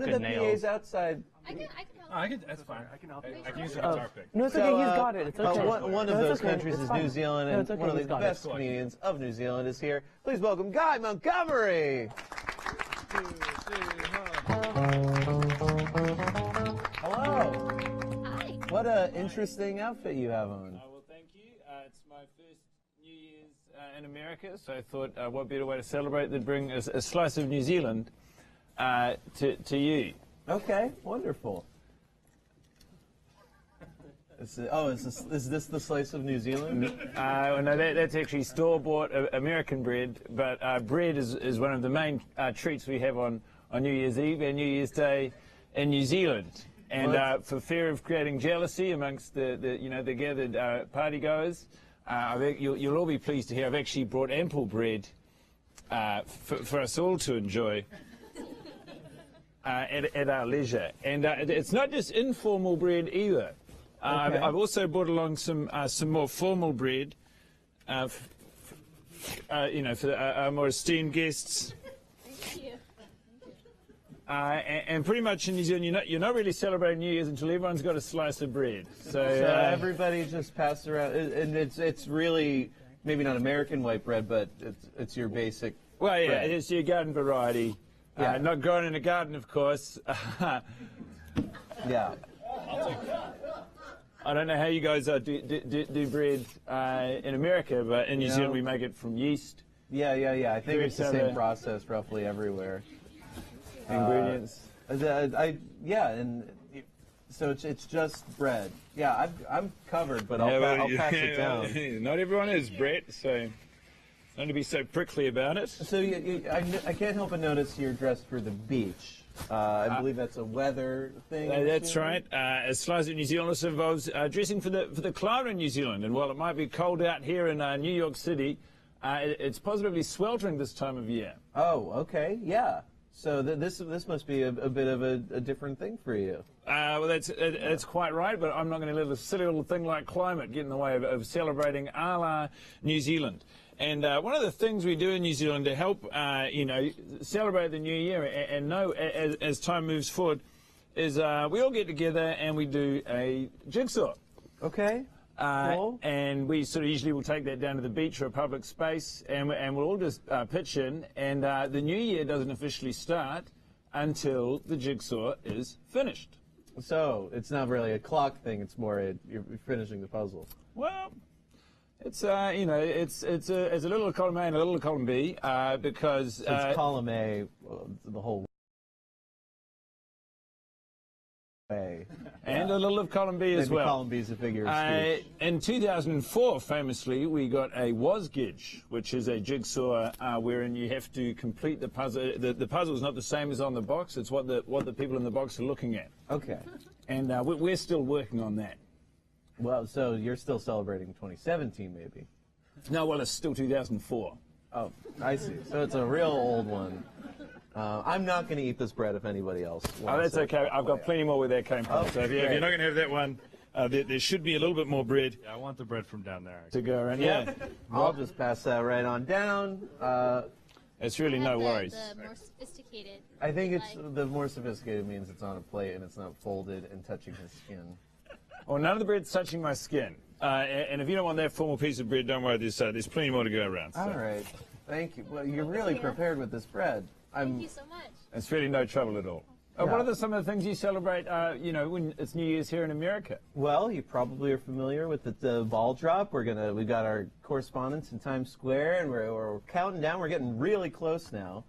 one of the PAs outside. I can help. That's fine. I can help. I can use a guitar pick. No, it's okay. He's got it. It's okay. One of those countries is New Zealand, and one of the best it. comedians of New Zealand is here. Please welcome Guy Montgomery. Hello. Hi. What an interesting outfit you have on. Well, thank you. It's my first New Year's in America, so I thought what better way to celebrate than bring a slice of New Zealand to you. Okay, wonderful. Is this the slice of New Zealand? No, that's actually store-bought American bread, but bread is one of the main treats we have on New Year's Eve and New Year's Day in New Zealand. And for fear of creating jealousy amongst the gathered partygoers, you'll all be pleased to hear I've actually brought ample bread for us all to enjoy. At our leisure, and it's not just informal bread either. Okay. I've also brought along some more formal bread, for our more esteemed guests. Thank you. And pretty much in New Zealand, you're not really celebrating New Year's until everyone's got a slice of bread. So everybody just passed around, and it's really maybe not American white bread, but it's your basic. Well, yeah, bread. it's your garden variety. Yeah. Not grown in a garden, of course. Yeah. I don't know how you guys do bread in America, but in New Zealand we make it from yeast. Yeah. I think it's the same process roughly everywhere. Ingredients. So it's just bread. Yeah, I'm covered, but I'll pass it down. Not everyone is, Brett, so don't be so prickly about it. So I can't help but notice you're dressed for the beach. I believe that's a weather thing. That's right. A slice of New Zealand also involves dressing for the climate in New Zealand. And while it might be cold out here in New York City, it's positively sweltering this time of year. Oh, okay, yeah. So this must be a bit of a different thing for you. Well, that's quite right, but I'm not going to let a silly little thing like climate get in the way of celebrating a la New Zealand. And one of the things we do in New Zealand to help, celebrate the new year and know as time moves forward is we all get together and we do a jigsaw. Okay. Cool. And we sort of usually will take that down to the beach or a public space and we'll all just pitch in. And the new year doesn't officially start until the jigsaw is finished. So it's not really a clock thing. It's more you're finishing the puzzle. Well, it's it's a little column A and a little column B because so it's column A, the whole way, and a little of column B as maybe well. Column B is a figure of speech. In 2004, famously, we got a wasgij, which is a jigsaw wherein you have to complete the puzzle. The puzzle is not the same as on the box. It's what the people in the box are looking at. Okay. And we're still working on that. Well, so you're still celebrating 2017, maybe? No, well, it's still 2004. Oh, I see. So it's a real old one. I'm not going to eat this bread if anybody else wants Oh, that's okay. I've got plenty more where that came from. So if you're not going to have that one, there should be a little bit more bread. Yeah, I want the bread from down there. To go around. Yeah. I'll just pass that right on down. It's really no worries. The more sophisticated. I think it's the more sophisticated means it's on a plate and it's not folded and touching his skin. Well, none of the bread's touching my skin. And if you don't want that formal piece of bread, don't worry. There's plenty more to go around. So. All right. Thank you. Well, you're really prepared with this bread. Thank you so much. It's really no trouble at all. Yeah. What are some of the things you celebrate, when it's New Year's here in America? Well, you probably are familiar with the ball drop. We've got our correspondents in Times Square, and we're counting down. We're getting really close now.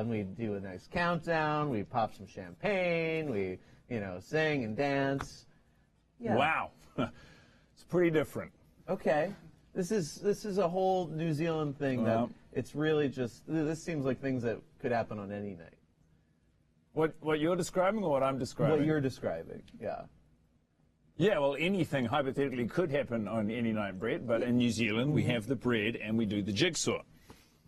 We do a nice countdown. We pop some champagne. We, sing and dance. Yeah. Wow, it's pretty different. Okay, this is a whole New Zealand thing that it's really just. This seems like things that could happen on any night. What you're describing or what I'm describing? What you're describing, yeah. Yeah, well, anything hypothetically could happen on any night, Brett, but in New Zealand we have the bread and we do the jigsaw.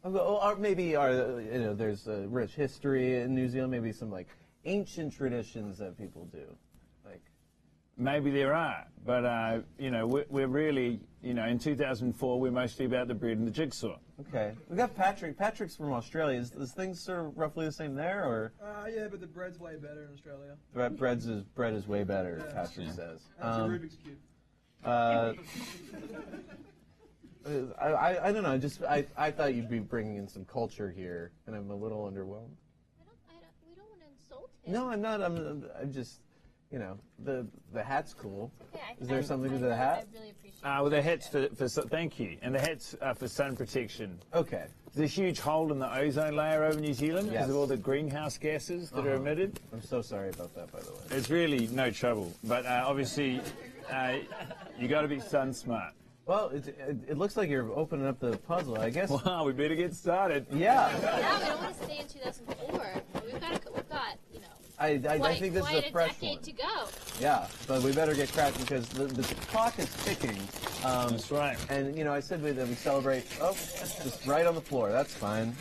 Or maybe there's a rich history in New Zealand, maybe some like ancient traditions that people do. maybe there are, but you know, we're really, you know, in 2004 we're mostly about the bread and the jigsaw. Okay. We got Patrick. Patrick's from Australia. Is things sort of roughly the same there, or? Yeah, but the bread's way better in Australia. Bread is way better, Yeah. Patrick says. And it's a Rubik's Cube. I don't know. Just I thought you'd be bringing in some culture here, and I'm a little underwhelmed. We don't want to insult him. No, I'm not. I'm just, you know, the hat's cool. Okay, Is there something to the hat? I really appreciate Well, the hat's thank you, and the hat's for sun protection. Okay. There's a huge hole in the ozone layer over New Zealand because Yes. of all the greenhouse gases that are emitted. I'm so sorry about that, by the way. It's really no trouble, but obviously you got to be sun smart. Well, it looks like you're opening up the puzzle. I guess. Wow, we better get started. Yeah. Yeah, we don't want to stay in 2004. We've got, you know, I quite, think this is quite a fresh decade one. to go. Yeah, but we better get cracking because the clock is ticking. That's right. And, you know, I said that we celebrate, just right on the floor. That's fine.